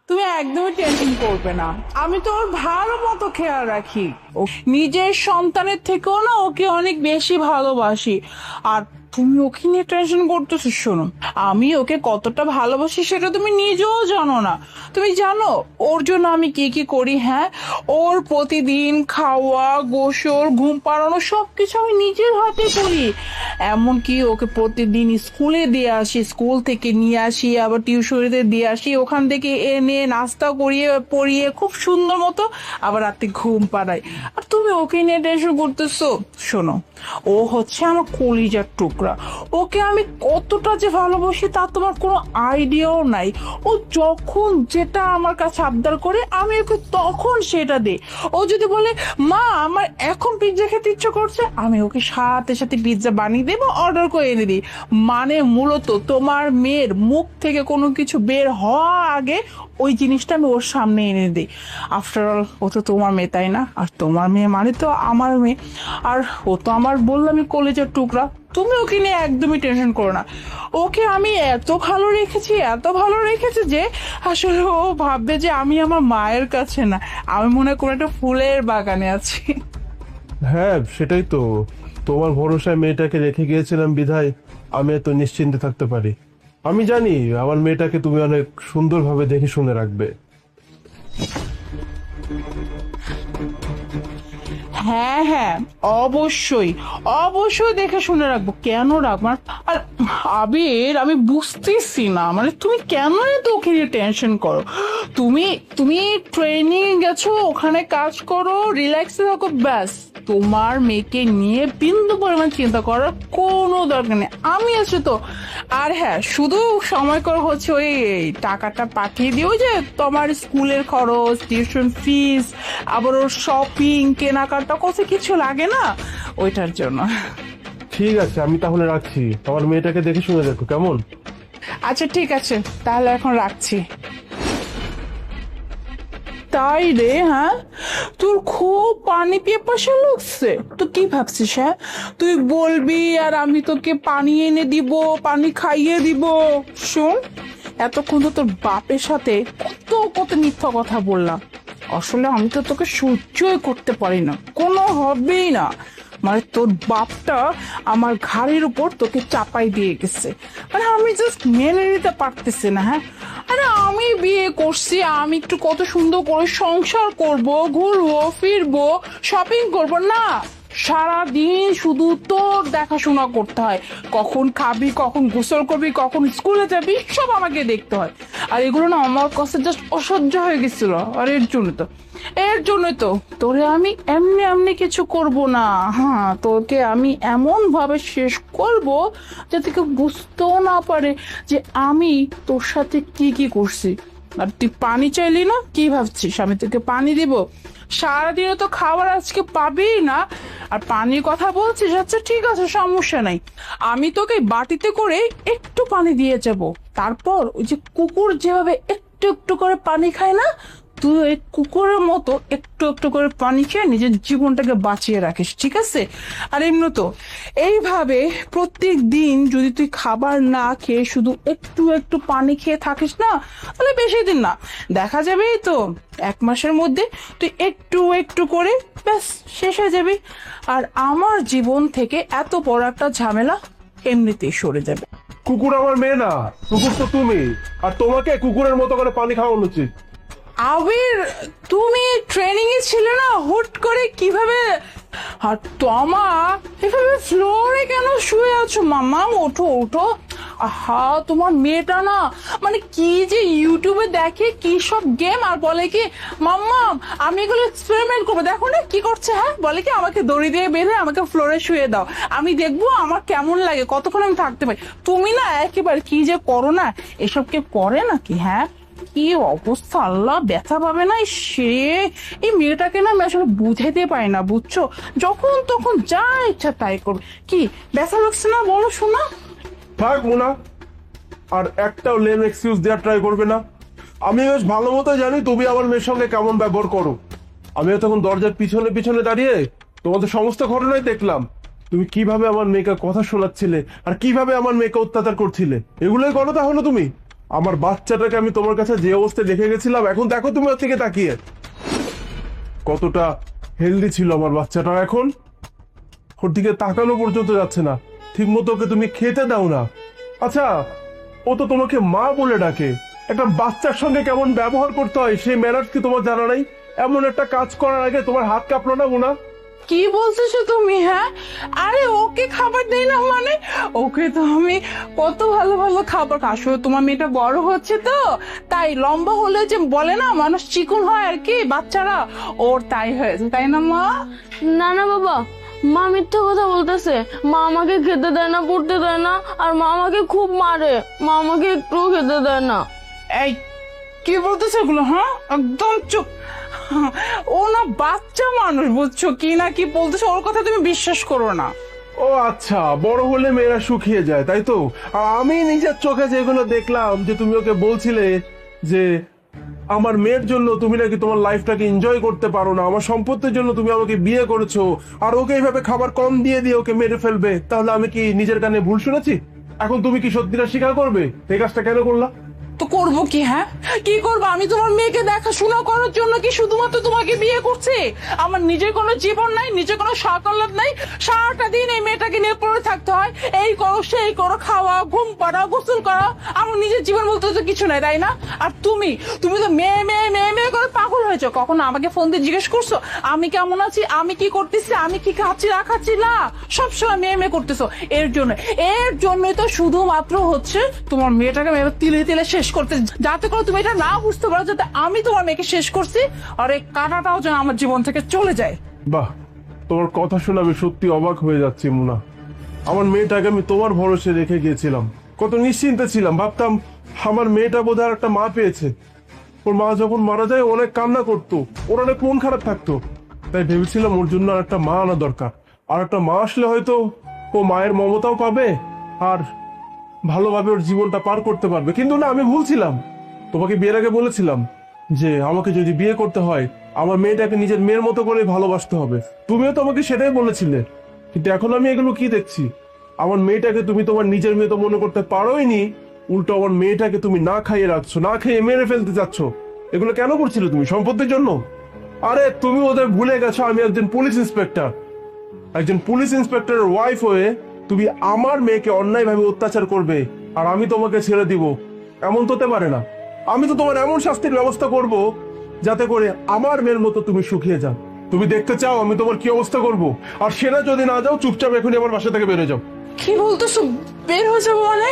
তুমি একদমই টেনশন করবে না, আমি তো ওর ভালো মতো খেয়াল রাখি। ও নিজের সন্তানের থেকেও না ওকে অনেক বেশি ভালোবাসি। আর তুমি ওকে নিয়ে টেনশন করতেছো? শোনো, আমি ওকে কতটা ভালোবাসি সেটা তুমি নিজেও জানো না। তুমি জানো ওর জন্য আমি কি কি করি? হ্যাঁ, ওর প্রতিদিন খাওয়া, গোসল, ঘুম পাড়ানো সবকিছু আমি নিজের হাতে করি। এমনকি ওকে প্রতিদিন স্কুলে দিয়ে আসি, স্কুল থেকে নিয়ে আসি, আবার টিউশনিতে দিয়ে আসি, ওখান থেকে এনে নাস্তা করিয়ে পরিয়ে খুব সুন্দর মতো আবার রাতে ঘুম পাড়াই। আর তুমি ওকে নিয়ে টেনশন করতেছো? শোনো, ও হচ্ছে আমার কলিজার টুকরা। ওকে আমি কতটা যে ভালোবাসি তা তোমার কোনো আইডিয়াও নাই। ও যখন যেটা আমার কাছে আবদার করে আমি ওকে তখন সেটা দিই। ও যদি বলে মা আমার এখন পিৎজা খেতে ইচ্ছে করছে, আমি ওকে সাথে সাথে পিৎজা বানিয়ে দেবো, অর্ডার করে এনে দিই। মানে মূলত তোমার মেয়ের মুখ থেকে কোনো কিছু বের হওয়া আগে ওই জিনিসটা আমি ওর সামনে এনে দিই। আফটার অল ও তো তোমার মেয়ে, তাই না? আর তোমার মেয়ে মানে তো আমার মেয়ে। আর ও তো আমার বললামই কলেজের টুকরা। তুমি ওকে নিয়ে একদমই টেনশন করো না। ওকে আমি এত ভালো রেখেছি, এত ভালো রেখেছি যে আসলে ও ভাববে যে আমি আমার মায়ের কাছে না, আমি মনে করি একটা ফুলের বাগানে আছি। হ্যাঁ, সেটাই তো। তোমার ভরসায় মেয়েটাকে রেখে গিয়েছিলাম বিধায় আমি এত নিশ্চিন্তে থাকতে পারি। আমি জানি আমার মেয়েটাকে তুমি অনেক সুন্দরভাবে দেখে শুনে রাখবে। হ্যাঁ হ্যাঁ, অবশ্যই অবশ্যই দেখে শুনে রাখবো। কেন রাখবো না? আর আবির, আমি বুঝতেছি না মানে তুমি কেন এত ওকে নিয়ে টেনশন করো? তুমি তুমি ট্রেনিং গেছো, ওখানে কাজ করো, রিল্যাক্সে থাকো, ব্যাস। তোমার মেয়েকে নিয়ে বিন্দু পরিমাণ চিন্তা করার কোনো দরকার নেই, আমি আছি তো। আর হ্যাঁ, শুধু সময় করে হচ্ছে ওই টাকাটা পাঠিয়ে দিও, যে তোমার স্কুলের খরচ, টিউশন ফিস, আবার ওর শপিং, কেনাকাটা কত কিছু লাগে না, ওইটার জন্য। ঠিক আছে, আমি তাহলে রাখছি। আমার মেয়েটাকে দেখে শুনে দেখো কেমন। আচ্ছা ঠিক আছে, তাহলে এখন রাখছি। তাই রে? হ্যাঁ, তোর খুব পানি পিপাসা লাগছে তো কি ভাবছিস? হ্যাঁ, তুই বলবি আর আমি তোকে পানি এনে দিব, পানি খাইয়ে দিব। শোন, এতক্ষণ তো তোর বাপের সাথে কত কত মিথ্যা কথা বললাম। আসলে আমি তো তোকে সহ্যই করতে পারি না, কোনো হবেই না। মানে তোর বাপটা আমার ঘাড়ের উপর তোকে চাপাই দিয়ে গেছে, মানে আমি জাস্ট মেনে নিতে পারতেছি না। হ্যাঁ, আরে আমি বিয়ে করছি, আমি একটু কত সুন্দর করে সংসার করব, ঘুরবো ফিরবো, শপিং করব না, সারা দিন শুধু তোর দেখাশোনা করতে হয়। কখন খাবি, কখন গোসল করবি, কখন স্কুলে যাবি, সব আমাকে দেখতে হয়। আর এগুলো না আমার কাছে জাস্ট অসহ্য হয়ে গেছিল। আর এর জন্য তো তোরে আমি এমনি এমনি কিছু করব না। হ্যাঁ, তোকে আমি এমন ভাবে শেষ করব যাতে কেউ বুঝতেও না পারে যে আমি তোর সাথে কি কি করছি। আর তুই পানি চাইলি না, কি ভাবছিস আমি তোকে পানি দিব? সারাদিনে তো খাবার আজকে পাবি না, আর পানির কথা বলছিস? আচ্ছা ঠিক আছে, সমস্যা নাই, আমি তোকে বাটিতে করে একটু পানি দিয়ে যাব। তারপর ওই যে কুকুর যেভাবে একটু একটু করে পানি খায় না, তুই ওই কুকুরের মতো একটু একটু করে পানি খেয়ে নিজের জীবনটাকে বাঁচিয়ে রাখিস, ঠিক আছে? আর এমনি তো এইভাবে প্রত্যেক দিন যদি তুই খাবার না খেয়ে শুধু একটু একটু পানি খেয়ে থাকিস না, তাহলে বেশি দিন না, দেখা যাবে এই তো 1 মাসের মধ্যে তুই একটু একটু করে ব্যাস শেষ হয়ে যাবি। আর আমার জীবন থেকে এত বড় একটা ঝামেলা এমনিতেই সরে যাবে। কুকুর আমার মেয়ে না, কুকুর তো তুমি। আর তোমাকে কুকুরের মতো করে পানি খাওয়ানো উচিত। আবির, তুমি ট্রেনিং এ ছিলে না, হুট করে কিভাবে? আর তোমা, এভাবে ফ্লোরে কেন শুয়ে আছো? মাম্মা ওঠো ওঠো। আহা, তোমার মেয়েটা না মানে কি যে ইউটিউবে দেখে কি সব গেম, আর বলে কি মাম্মা আমি এগুলো এক্সপেরিমেন্ট করবো, দেখো না কি করছে। হ্যাঁ, বলে কি আমাকে দড়ি দিয়ে বেঁধে আমাকে ফ্লোরে শুয়ে দাও, আমি দেখবো আমার কেমন লাগে, কতক্ষণ আমি থাকতে পারি। তুমি না একেবারে কি যে করো না, এসব কে করে নাকি? হ্যাঁ, কি অবস্থা, আল্লাহ ব্যথা পাবে না সে। এই মেয়েটাকে না আমি আসলে বুঝাইতে পারি না, বুঝছো? যখন তখন যা ইচ্ছা তাই করবে। কি ব্যথা লাগছে না বলো শোনা? থাক মুনা, আর একটাও লেম এক্সকিউজ দেওয়ার ট্রাই করবে না। আমি বেশ ভালো মতো জানি তুমি আমার মেয়ের সঙ্গে কেমন ব্যবহার করো। আমিও তখন দরজার পিছনে পিছনে দাঁড়িয়ে তোমাদের সমস্ত ঘটনাই দেখলাম। তুমি কিভাবে আমার মেয়েকে কথা শোনাচ্ছিলে আর কিভাবে আমার মেয়েকে অত্যাচার করছিলে, এগুলোই করো তাহলে তুমি। আমার বাচ্চাটাকে আমি তোমার কাছে যে অবস্থায় রেখে গেছিলাম, এখন দেখো তুমি ওর থেকে তাকিয়ে কতটা হেলদি ছিল আমার বাচ্চাটা। এখন ওর দিকে তাকানো পর্যন্ত যাচ্ছে না, ঠিক মতো ওকে তুমি খেতে দাও না। আচ্ছা, ও তো তোমাকে মা বলে ডাকে, একটা বাচ্চার সঙ্গে কেমন ব্যবহার করতে হয় সেই ম্যানার্স কি তোমার জানা নাই? এমন একটা কাজ করার আগে তোমার হাত কাঁপলো না মোনা? কি বলতেছো তুমি? হ্যাঁ, আরে ওকে খাবার দেই না মানে? ওকে তো আমি কত ভালো ভালো খাবার, আসলে তোমার মেয়েটা বড় হচ্ছে তো, তাই লম্বা হলে যে বলে না মানুষ চিকন হয় আর কি, বাচ্চারা ওর তাই হয়েছে, তাই না মা? না না বাবা, মা মিথ্যা কথা বলতেছে। মা আমাকে খেতে দেয় না, পড়তে দেয় না, আর মা আমাকে খুব মারে। মা আমাকে একটুও খেতে দেয় না। এই কি বলতেছো এগুলো? হ্যাঁ, একদম চুপ। ও না বাচ্চা মানুষ, বুঝছো কি না কি বলতেছো, ওর কথা তুমি বিশ্বাস করো না। ও আচ্ছা, বড় হলে মেয়েরা শুকিয়ে যায় তাই তো? আর আমি নিজের চোখে যেগুলো দেখলাম, যে তুমি ওকে বলছিলে যে আমার মেয়ের জন্য তুমি নাকি তোমার লাইফটাকে এনজয় করতে পারো না, আমার সম্পত্তির জন্য তুমি আমাকে বিয়ে করেছো, আর ওকে এইভাবে খাবার কম দিয়ে দিয়ে ওকে মেরে ফেলবে, তাহলে আমি কি নিজের কানে ভুল শুনেছি? এখন তুমি কি সত্যিটা স্বীকার করবে এই কাজটা কেন করলা? তো করবো কি? হ্যাঁ, কি করবো? আমি তোমার মেয়েকে দেখাশোনা করার জন্য কি শুধুমাত্র তোমাকে বিয়ে করছি? আমার নিজের কোনো জীবন নাই, নিজের কোনো সকালত নাই, সারাটা দিন এই মেয়েটাকে নিয়ে পড়ে থাকতে হয়। এই করো সেই করো, খাওয়া, ঘুম পাড়া, গোসল করা, আমার নিজের জীবন বলতে তো কিছু নাই, তাই না? আর তুমি তুমি তো মেয়ে মেয়ে মেয়ে মেয়ে করে পাগল হয়েছো। কখনো আমাকে ফোন দিয়ে জিজ্ঞেস করছো আমি কেমন আছি, আমি কি করতেছি, আমি কি খাচ্ছি না খাচ্ছি? না, সবসময় মেয়ে মেয়ে করতেছো। এর জন্যই তো শুধুমাত্র হচ্ছে তোমার মেয়েটাকে মেয়ে তিলে তিলে শেষ করতে, যাতে করে তুমি এটা না বুঝতে পারো যাতে আমি তোমার মেয়েকে শেষ করছি, আর এই কাঁটাটাও যেন আমার জীবন থেকে চলে যায়। বাহ, তোমার কথা শুনে আমি সত্যি অবাক হয়ে যাচ্ছি মুনা। আমার মেয়েটাকে আমি তোমার ভরসে রেখে গিয়েছিলাম, কত নিশ্চিন্তে ছিলাম, ভাবতাম আমার মেয়েটা বোধহয় একটা মা পেয়েছে। ওর মা যখন মারা যায় অনেক কান্না করতো, ওর অনেক মন খারাপ থাকতো, তাই ভেবেছিলাম ওর জন্য আর একটা মা আনা দরকার। আর একটা মা আসলে হয়তো ও মায়ের মমতাও পাবে আর ভালোভাবে ওর জীবনটা পার করতে পারবে। কিন্তু না, আমি ভুল ছিলাম। তোমাকে বিয়ের আগে বলেছিলাম যে আমাকে যদি বিয়ে করতে হয় আমার মেয়েটাকে নিজের মেয়ের মতো করে ভালোবাসতে হবে, তুমিও তো আমাকে সেটাই বলেছিলে। কিন্তু এখন আমি এগুলো কি দেখছি, আমার মেয়েটাকে তুমি তোমার নিজের মেয়ে তো মনে করতে পারোইনি, উল্টো আমার মেয়েটাকে তুমি না খাইয়ে রাখছো, না খেয়ে মেরে ফেলতে চাচ্ছ। এগুলো কেন করছিলে তুমি? সম্পত্তির জন্য? আরে তুমি ওদের ভুলে গেছো আমি একজন পুলিশ ইন্সপেক্টর। একজন পুলিশ ইন্সপেক্টরের ওয়াইফ হয়ে তুমি আমার মেয়েকে অন্যায়ভাবে অত্যাচার করবে আর আমি তোমাকে ছেড়ে দিব? এমন তো হতে পারে না। আমি তো তোমার এমন শাস্তির ব্যবস্থা করব যাতে করে আমার মেয়ের মতো তুমি শুকিয়ে যাও। তুমি দেখতে চাও আমি তোমার কি অবস্থা করব? আর সেটা যদি না যাও, চুপচাপ এখনই আমার বাসা থেকে বেরো যাও। কি বলতেছো বের হয়ে যাবো মানে?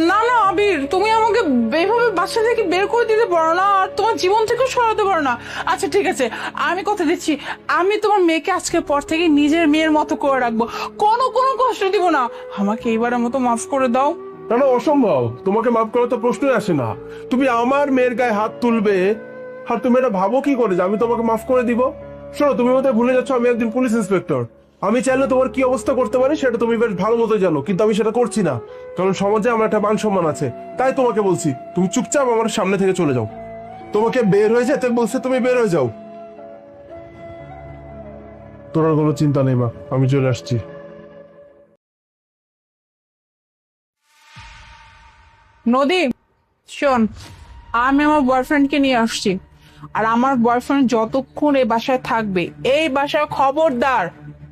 না না আবির, তুমি আমাকে এইভাবে বাসা থেকে বের করে দিতে পারো না, আর তোমার জীবন থেকেও সরাতে পারো না। আচ্ছা ঠিক আছে, আমি কথা দিচ্ছি, আমি তোমার মেয়েকে আজকের পর থেকে নিজের মেয়ের মতো করে রাখবো, কোনো কোনো কষ্ট দিব না। আমাকে এইবারের মতো মাফ করে দাও। না না, অসম্ভব, তোমাকে মাফ করার তো প্রশ্নই আসে না। তুমি আমার মেয়ের গায়ে হাত তুলবে আর তুমি এটা ভাবো কি করে যে আমি তোমাকে মাফ করে দিব? শোনো, তুমি বোধহয় ভুলে যাচ্ছ আমি একজন পুলিশ ইন্সপেক্টর। আমি চাইলে তোমার কি অবস্থা করতে পারি সেটা তুমি বেশ ভালো মতো জানো, কিন্তু আমি সেটা করছি না, কারণ সমাজে আমার একটা মান সম্মান আছে। তাই তোমাকে বলছি তুমি চুপচাপ আমার সামনে থেকে চলে যাও। তোমাকে বের হয়ে যেতে বলছে, তুমি বের হয়ে যাও। তোর কোনো চিন্তা নেই মা, আমি চলে আসছি। নদী, শোন, আমি আমার বয়ফ্রেন্ডকে নিয়ে আসছি, আর আমার বয়ফ্রেন্ড যতক্ষণ এই বাসায় থাকবে, এই বাসায় খবরদার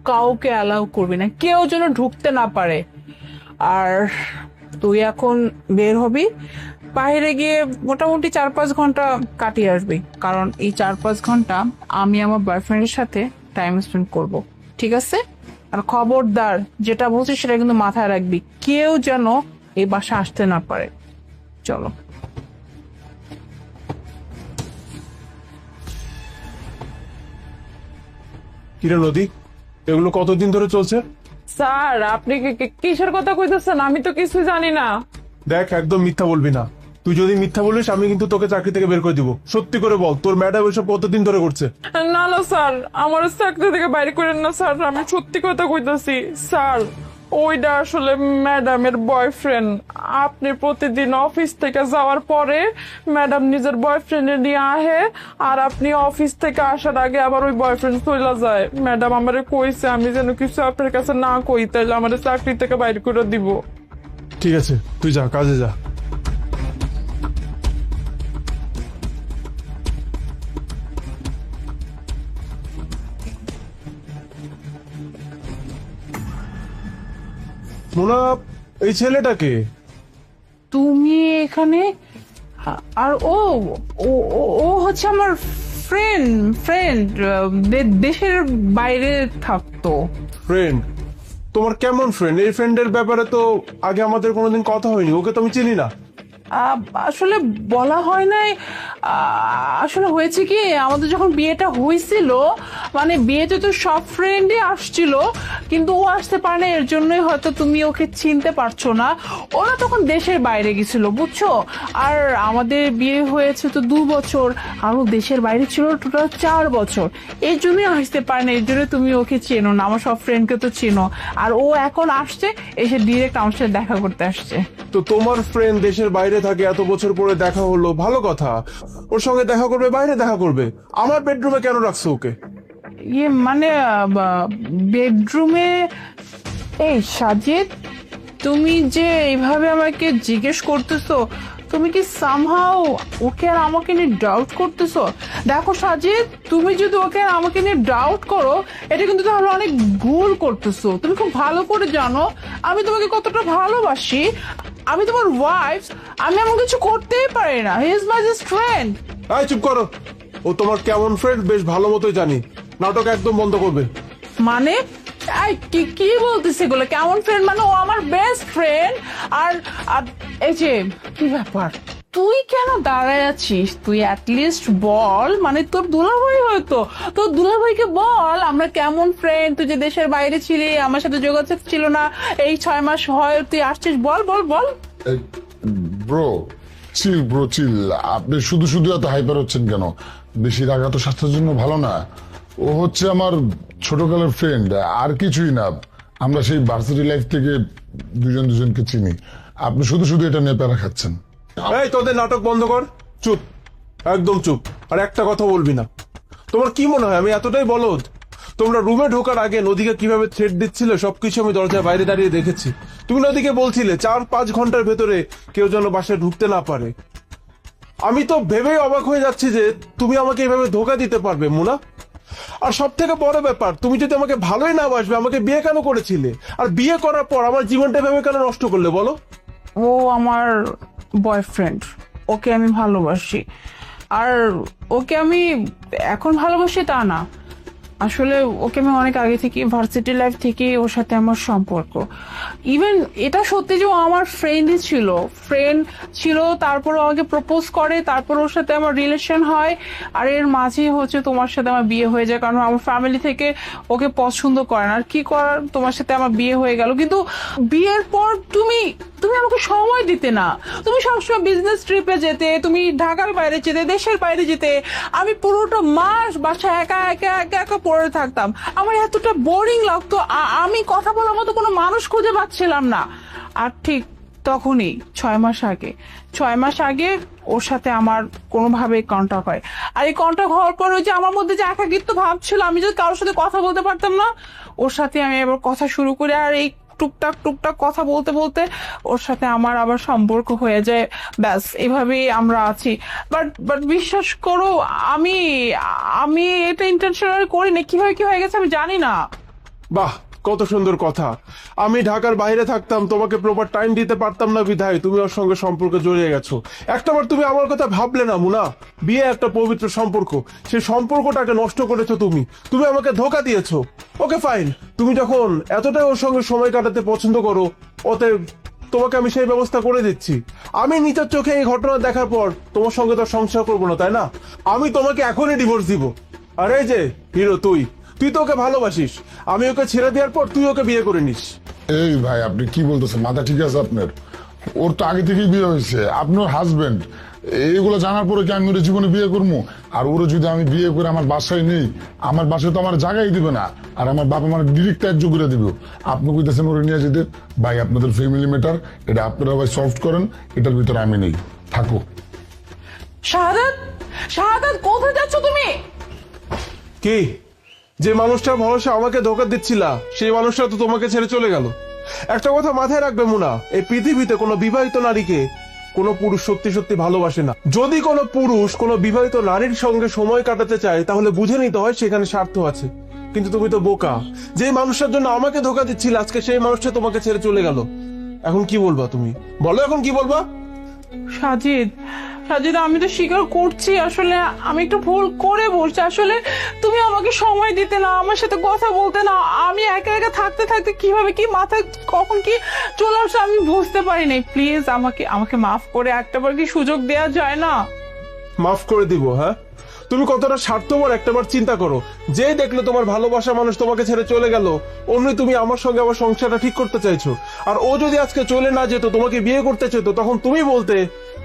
কাউকে অ্যালাউ করবি না, কেউ যেন ঢুকতে না পারে। আর তুই এখন বের হবি, বাইরে গিয়ে মোটামুটি 4-5 ঘন্টা কাটিয়ে আসবি, কারণ এই 4-5 ঘন্টা আমি আমার বয়ফ্রেন্ডের সাথে টাইম স্পেন্ড করব, ঠিক আছে? আর খবরদার যেটা বলছিস সেটা কিন্তু মাথায় রাখবি, কেউ যেন এই বাসা আসতে না পারে। চলো। কিরে নদী, এগুলো কতদিন ধরে চলছে? স্যার আপনি কিসের কথা কইতেছেন? আমি তো কিছু জানি না। দেখ, একদম মিথ্যা বলবি না। তুই যদি মিথ্যা বলিস আমি কিন্তু তোকে চাকরি থেকে বের করে দিব। সত্যি করে বল, তোর ম্যাডাম এসব কতদিন ধরে করছে? না না স্যার, আমার চাকরি থেকে বাইরে করেন না স্যার, আমি সত্যি কথা কইতাছি স্যার। ওইটা আসলে ম্যাডামের বয়ফ্রেন্ড। আপনি প্রতিদিন অফিস থেকে যাওয়ার পরে ম্যাডাম নিজের বয়ফ্রেন্ড নিয়ে আহে, আর আপনি অফিস থেকে আসার আগে আবার ওই বয়ফ্রেন্ড চলে যায়। ম্যাডাম আমারে কইছে আমি যেন কিছু আপনার কাছে না কই, তাইলে আমার চাকরি থেকে বাইরে করে দিব। ঠিক আছে, তুই যা, কাজে যা। মোনা, এই ছেলেটাকে তুমি এখানে আর ও ও ও- ও হচ্ছে আমার ফ্রেন্ড ফ্রেন্ড দেশের বাইরে থাকতো। ফ্রেন্ড? তোমার কেমন ফ্রেন্ড? এই ফ্রেন্ডের ব্যাপারে তো আগে আমাদের কোনোদিন কথা হয়নি, ওকে তো আমি চিনি না। আসলে বলা হয় নাই। আসলে হয়েছে কি, আমাদের যখন বিয়েটা হয়েছিল, মানে বিয়েতে তো সব ফ্রেন্ডই আসছিল, কিন্তু ও আসতে পারে না, এর জন্যই হয়তো তুমি ওকে চিনতে পারছো না। ওরা তখন দেশের বাইরে গেছিল, বুঝছো। আর আমাদের বিয়ে হয়েছে তো 2 বছর, আর ও দেশের বাইরে ছিল টোটাল 4 বছর। এর জন্যই আসতে পারে না, এর জন্য তুমি ওকে চেনো না, আমার সব ফ্রেন্ডকে তো চেনো। আর ও এখন আসছে, এসে ডিরেক্ট আমার সাথে দেখা করতে আসছে। তো তোমার ফ্রেন্ড দেশের বাইরে থাকে, এত বছর পরে দেখা হলো, ভালো কথা। ওর সঙ্গে দেখা করবে, বাইরে দেখা করবে। আমার বেডরুমে কেন রাখছো ওকে? ইয়ে মানে বেডরুমে। এই সাজিদ, তুমি যে এইভাবে আমাকে জিজ্ঞেস করতেছো, তুমি কি সামহাও ওকে আর আমাকে নিয়ে ডাউট করতেছো? দেখো সাজিদ, তুমি যদি ওকে আর আমাকে নিয়ে ডাউট করো, এটা কিন্তু তাহলে অনেক ভুল করতেছো। তুমি খুব ভালো করে জানো আমি তোমাকে কতটা ভালোবাসি। আমি তোমার ওয়াইফ, আমি এমন কিছু করতেই পারি না। He is my just friend. এই চুপ করো, ও তোমার কেমন ফ্রেন্ড বেশ ভালো মতোই জানি। নাটক একদম বন্ধ করবে। মানে এই কি কি বলতেছে এগুলো? কেমন ফ্রেন্ড মানে? ও আমার বেস্ট ফ্রেন্ড। আর আর এই যে কি ব্যাপার, তুই কেন দাঁড়ায় আছিস? তুই অ্যাটলিস্ট বল, মানে তোর দুলাভাই হয়তো, তোর দুলাভাইকে বল আমরা কেমন ফ্রেন্ড। তুই যে দেশের বাইরে ছিলি, আমার সাথে যোগাযোগ ছিল না, এই 6 মাস হয় তুই আসছিস, বল বল বল। ব্রো চিল, ব্রো চিল। আপনি শুধু শুধু এত হাইপার হচ্ছেন কেন? বেশি রাগা তো স্বাস্থ্যের জন্য ভালো না। ও হচ্ছে আমার ছোটকালের ফ্রেন্ড, আর কিছুই না। আমরা সেই ভার্সিটি লাইফ থেকে দুজন দুজনকে চিনি। আপনি শুধু শুধু এটা নিয়ে প্যারা খাচ্ছেন। এই তোদের নাটক বন্ধ কর, চুপ, একদম চুপ। আর একটা কথা বলবি না। তোমার কি মনে হয় আমি এতটাই বলদ? তোমরা রুমে ঢোকার আগে নদীকে কিভাবে থ্রেট দিচ্ছিলে সবকিছু আমি দরজার বাইরে দাঁড়িয়ে দেখেছি। তুমি নদীকে বলছিলে 4-5 ঘন্টার ভেতরে কেউ যেন বাসায় ঢুকতে না পারে। আমি তো ভেবেই অবাক হয়ে যাচ্ছি যে তুমি আমাকে এভাবে ধোকা দিতে পারবে মুনা। আর সব থেকে বড় ব্যাপার, তুমি যদি আমাকে ভালোই না বাসবে, আমাকে বিয়ে কেন করেছিলে? আর বিয়ে করার পর আমার জীবনটা এভাবে কেন নষ্ট করলে বলো? ও আমার বয়ফ্রেন্ড, ওকে আমি ভালোবাসি। আর ওকে আমি এখন ভালোবাসি তা না, আসলে ওকে আমি অনেক আগে থেকে, ভার্সিটি লাইফ থেকে ওর সাথে আমার সম্পর্ক। ইভেন এটা সত্যি যে ও আমার ফ্রেন্ডই ছিল, তারপর ও আমাকে প্রপোজ করে, তারপর ওর সাথে আমার রিলেশন হয়। আর এর মাঝেই হচ্ছে তোমার সাথে আমার বিয়ে হয়ে যায়, কারণ আমার ফ্যামিলি থেকে ওকে পছন্দ করে না। আর কি করার, তোমার সাথে আমার বিয়ে হয়ে গেল। কিন্তু বিয়ের পর তুমি আমাকে সময় দিতে না। তুমি সবসময় বিজনেস ট্রিপে যেতে, তুমি ঢাকার বাইরে যেতে, দেশের বাইরে যেতে। আমি পুরোটা মাস বাসায় একা একা একা একা পড়ে থাকতাম। আমার এতটা বোরিং লাগতো, আমি কথা বলার মতো কোনো মানুষ খুঁজে পাচ্ছিলাম না। আর ঠিক তখনই 6 মাস আগে ওর সাথে আমার কোনোভাবে কন্টাক্ট হয়। আর এই কন্টাক্ট হওয়ার পর ওই যে আমার মধ্যে যে একাকিত্ব ভাব ছিল, আমি যদি কারোর সাথে কথা বলতে পারতাম না, ওর সাথে আমি এবার কথা শুরু করি। আর এই টুকটাক কথা বলতে বলতে ওর সাথে আমার আবার সম্পর্ক হয়ে যায়। ব্যাস এভাবেই আমরা আছি। বাট বিশ্বাস করো, আমি এটা ইন্টেনশনাল করিনি। কিভাবে কি হয়ে গেছে আমি জানি না। বাহ, কত সুন্দর কথা। আমি ঢাকার বাইরে থাকতাম, তোমাকে প্রপার টাইম দিতে পারতাম না বিধায় তুমি ওর সঙ্গে সম্পর্কে জড়িয়ে গেছো। একটাবার তুমি আমার কথা ভাবলে না মুনা? বিয়ে একটা পবিত্র সম্পর্ক, সেই সম্পর্কটাকে নষ্ট করেছো তুমি আমাকে ধোকা দিয়েছো। ওকে ফাইন, তুমি যখন এতটাই ওর সঙ্গে সময় কাটাতে পছন্দ করো, ওতে তোমাকে আমি সেই ব্যবস্থা করে দিচ্ছি। আমি নিজের চোখে এই ঘটনা দেখার পর তোমার সঙ্গে তো সংসার করবো না, তাই না? আমি তোমাকে এখনই ডিভোর্স দিব। আর এই যে হিরো, তুই তো ওকে ভালোবাসিস, আমি ওকে ছেড়ে দেওয়ার পর তুই ওকে বিয়ে করে নিস। এই ভাই, আপনি কি বলতেছেন? মাথা ঠিক আছে আপনার? ওর তো আগে থেকেই বিয়ে হয়েছে, আপনার হাজবেন্ড। এইগুলো জানার পরে কি আমি ওর জীবনে বিয়ে করবো? আর ওর যদি আমি বিয়ে করে আমার বাসায় নেই, আমার বাসায় তো আমার জায়গায় দিবে না, আর আমার বাবা আমার ডিরেক্ট ত্যায্য করে দিবে। আপনি কইতেছেন ওরে নিয়ে যেতে? ভাই, আপনাদের ফ্যামিলি ম্যাটার, এটা আপনারা ভাই সলভ করেন, এটার ভিতরে আমি নেই, থাকো। শাহাদাত কোথায় যাচ্ছ তুমি? কি, যে মানুষটা ভরসা আমাকে ধোকা দিচ্ছিলা, সেই মানুষটা তো তোমাকে ছেড়ে চলে গেল। একটা কথা মাথায় রাখবে মুনা, এই পৃথিবীতে কোনো বিবাহিত নারীকে কোনো পুরুষ সত্যি সত্যি ভালোবাসে না। যদি কোনো পুরুষ কোনো বিবাহিত নারীর সঙ্গে সময় কাটাতে চায়, তাহলে বুঝে নিতে হয় সেখানে স্বার্থ আছে। কিন্তু তুমি তো বোকা। যে মানুষটার জন্য আমাকে ধোকা দিচ্ছিলে আজকে সেই মানুষটা তোমাকে ছেড়ে চলে গেল। এখন কি বলবা তুমি? বলো এখন কি বলবা? সাজিদ, সাজিদ, আমি তো স্বীকার করছি আসলে আমি একটু ভুল করে বলছি। আসলে তুমি আমাকে সময় দিতে না, আমার সাথে কথা বলতে না, আমি একা একা থাকতে থাকতে কিভাবে কি মাথায় কখন কি চলে আসছে আমি বুঝতে পারি নাই। প্লিজ আমাকে আমাকে মাফ করে একটাবার কি সুযোগ দেওয়া যায় না? মাফ করে দিব? হ্যাঁ, তুমি কতটা স্বার্থপর একটাবার চিন্তা করো। যে দেখলে তোমার ভালোবাসা মানুষ তোমাকে ছেড়ে চলে গেল, অমনি তুমি আমার সঙ্গে আবার সংসারটা ঠিক করতে চাইছো। আর ও যদি আজকে চলে না যেত, তোমাকে বিয়ে করতে চাইতো, তখন তুমি বলতে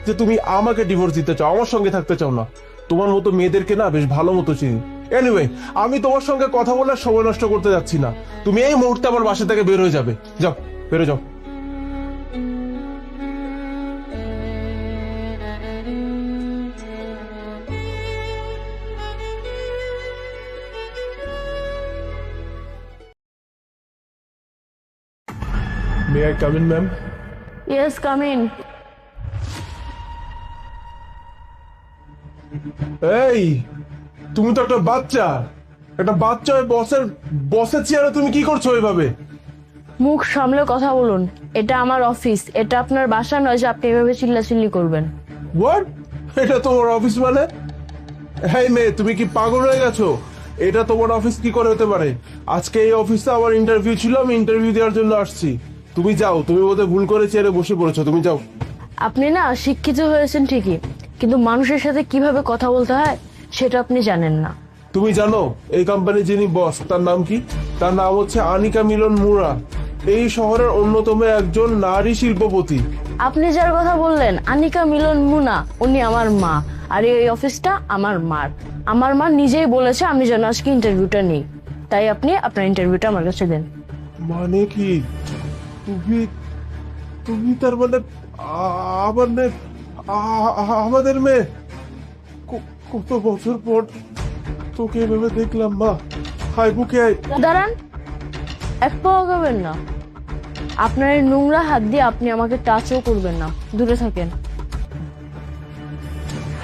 যে তুমি আমাকে ডিভোর্স দিতে চাও, আমার সঙ্গে থাকতে চাও না। তোমার মতো মেয়েদেরকে না বেশ ভালো মতো চিনি। এনিওয়ে, আমি তোমার সঙ্গে কথা বলে সময় নষ্ট করতে যাচ্ছি না। তুমি এই মুহূর্তে আমার বাসা থেকে বের হয়ে যাবে। যাও, বেরো যাও। May I come in, ma'am? Yes, come in. এই, তুমি তো একটা বাচ্চা। একটা বাচ্চা বসের বসের চেয়ারে তুমি কি করছো এইভাবে? মুখ সামলে কথা বলুন। এটা আমার অফিস, এটা আপনার বাসা নয় যে আপনি এভাবে চিল্লাচিল্লি করবেন। হোয়াট? এটা তোমার অফিস মানে? হ্যাঁ মেয়ে, তুমি কি পাগল হয়ে গেছো? এটা তোমার অফিস কি করে হতে পারে? আজকে এই অফিসে আমার ইন্টারভিউ ছিল, আমি ইন্টারভিউ দেওয়ার জন্য আসছি। তুমি যাও, তুমি বোধহয় ভুল করে চেয়ারে বসে পড়েছো, তুমি যাও। আপনি না শিক্ষিত হয়েছেন ঠিকই, কিন্তু মানুষের সাথে কিভাবে কথা বলতে হয় সেটা আপনি জানেন না। তুমি জানো এই কোম্পানির যিনি বস তার নাম কি? তার নাম হচ্ছে আনিকা মিলন মুরা। এই শহরের অন্যতম একজন নারী শিল্পপতি। আপনি যার কথা বললেন আনিকা মিলন মুনা, উনি আমার মা। আর এই অফিসটা আমার মার। আমার মা নিজেই বলেছে আমি যেন আজকে ইন্টারভিউটা নিই, তাই আপনি আপনার ইন্টারভিউটা আমার কাছে দেন। মানে কি? তুমি তুমি তার মানে আমার মেয়ে, আমাদের মেয়ে? কত বছর পর তোকে এভাবে দেখলাম মা। হাই বুকে আয়। দাঁড়ান, এক পাও গাবেন না। আপনার এই নোংরা হাত দিয়ে আপনি আমাকে টাচও করবেন না, দূরে থাকেন।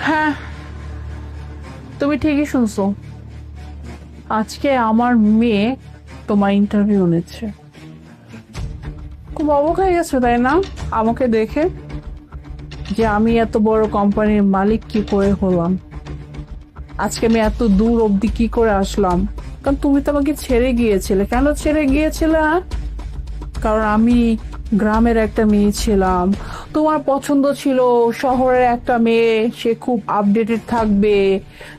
হ্যাঁ, তুমি ঠিকই শুনছো। আজকে আমার মেয়ে তোমার ইন্টারভিউ নিচ্ছে। খুব অবাক হয়ে গেছো তাই না আমাকে দেখে, যে আমি এত বড় কোম্পানির মালিক কি করে হলাম, আজকে আমি এত দূর অবধি কি করে আসলাম। কারণ তুমি তো আমাকে ছেড়ে গিয়েছিলে। কেন ছেড়ে গিয়েছিলে? কারণ আমি গ্রামের একটা মেয়ে ছিলাম, তোমার পছন্দ ছিল শহরের একটা মেয়ে, সে খুব আপডেটেড থাকবে,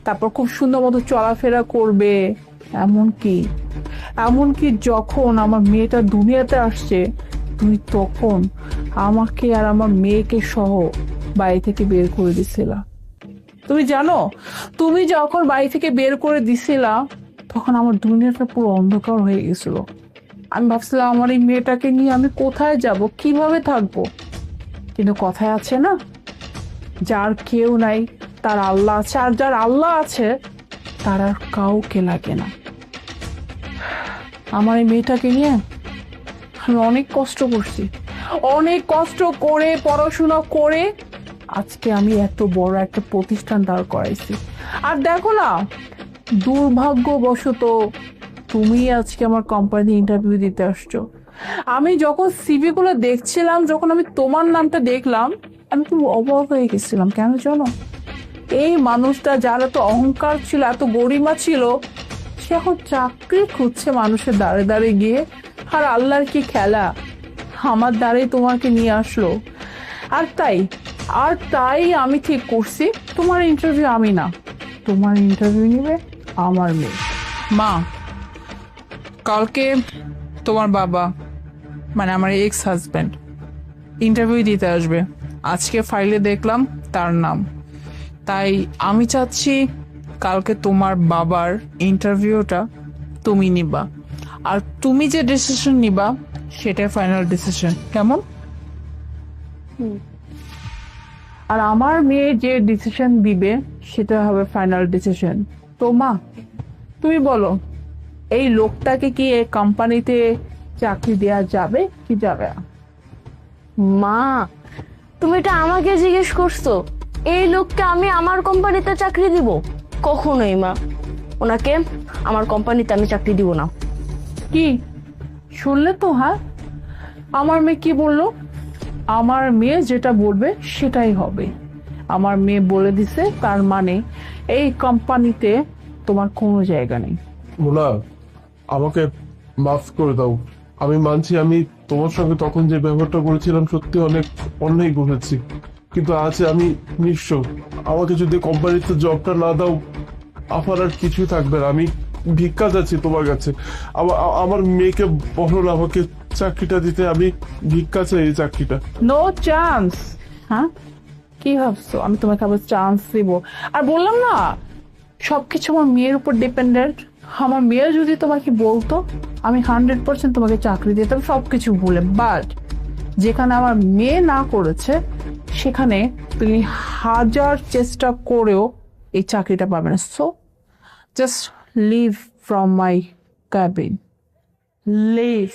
তারপর খুব সুন্দর মতো চলাফেরা করবে। এমনকি যখন আমার মেয়েটা দুনিয়াতে আসছে, তুমি তখন আমাকে আর আমার মেয়েকে সহ বাড়ি থেকে বের করে দিছিলা। তুমি জানো, তুমি যখন বাড়ি থেকে বের করে দিছিলা তখন আমার দুনিয়াটা পুরো অন্ধকার হয়ে গেছিল। আমি ভাবছিলাম আমার এই মেয়েটাকে নিয়ে আমি কোথায় যাব, কিভাবে থাকবো। কিন্তু কথায় আছে না, যার কেউ নাই তার আল্লাহ আছে, আর যার আল্লাহ আছে তার আর কাউকে লাগে না। আমার এই মেয়েটাকে নিয়ে আমি অনেক কষ্ট করছি, অনেক কষ্ট করে পড়াশোনা করে আজকে আমি এত বড় একটা প্রতিষ্ঠান দাঁড় করাইছি। আর দেখো না, দুর্ভাগ্যবশত তুমি আজকে আমার কোম্পানি ইন্টারভিউ দিতে আসছো। আমি যখন সিভি গুলো দেখছিলাম, যখন আমি তোমার নামটা দেখলাম, আমি খুব অবাক হয়ে গেছিলাম। কেন জানো? এই মানুষটা যার এত অহংকার ছিল, এত গরিমা ছিল, সে এখন চাকরি খুঁজছে মানুষের দাঁড়ে দাঁড়ে গিয়ে। আর আল্লাহর কি খেলা, আমার দ্বারাই তোমাকে নিয়ে আসলো। আর তাই আমি ঠিক করছি তোমার ইন্টারভিউ আমি না, তোমার ইন্টারভিউ নিবে আমার মেয়ে। মা, কালকে তোমার বাবা মানে আমার এক্স হাজব্যান্ড ইন্টারভিউ দিতে আসবে। আজকে ফাইলে দেখলাম তার নাম, তাই আমি চাচ্ছি কালকে তোমার বাবার ইন্টারভিউটা তুমি নিবা, আর তুমি যে ডিসিশন নিবা সেটা ফাইনাল ডিসিশন। কেমন? আর আমার মেয়ে যে ডিসিশন দিবে সেটা হবে ফাইনাল ডিসিশন। তো মা, তুমি বলো, এই লোকটাকে কি এই কোম্পানিতে চাকরি দেওয়া যাবে কি যাবে না? মা, তুমি এটা আমাকে জিজ্ঞেস করছো? এই লোককে আমি আমার কোম্পানিতে চাকরি দিব? কখনোই মা। ওনাকে আমার কোম্পানিতে আমি চাকরি দিব না। কি শুনলে তো? হ্যাঁ, আমার মেয়ে কি বললো? আমার মেয়ে যেটা বলবে সেটাই হবে। আমার মেয়ে বলে দিছে, তার মানে এই কোম্পানিতে তোমার কোনো জায়গা নেই। মোনা, আমাকে মাফ করে দাও। আমি মানছি আমি তোমার সঙ্গে তখন যে ব্যবহারটা করেছিলাম সত্যি অনেক অন্যায় করেছি, কিন্তু আজ আমি নিঃস্ব। আমাকে যদি কোম্পানিতে জবটা না দাও আমার আর কিছুই থাকবে না। আমি ভিক্ষা যাচ্ছি তোমার কাছে। আমার মেয়েকে বলো না আমাকে চাকরিটা দিতে, আমি ভিক্ষা চাই এই চাকরিটা। No chance. হ্যাঁ, কি ভাবছো আমি তোমাকে আবার চান্স দিব? আর বললাম না, সবকিছু আমার মেয়ের উপর ডিপেন্ডেন্ট। আমার মেয়ে যদি তোমাকে বলতো, আমি 100% তোমাকে চাকরি দিতাম সবকিছু ভুলে। বাট যেখানে আমার মেয়ে না করেছে, সেখানে তুমি 1000 চেষ্টা করেও এই চাকরিটা পাবে না। So just leave from my cabin, leave.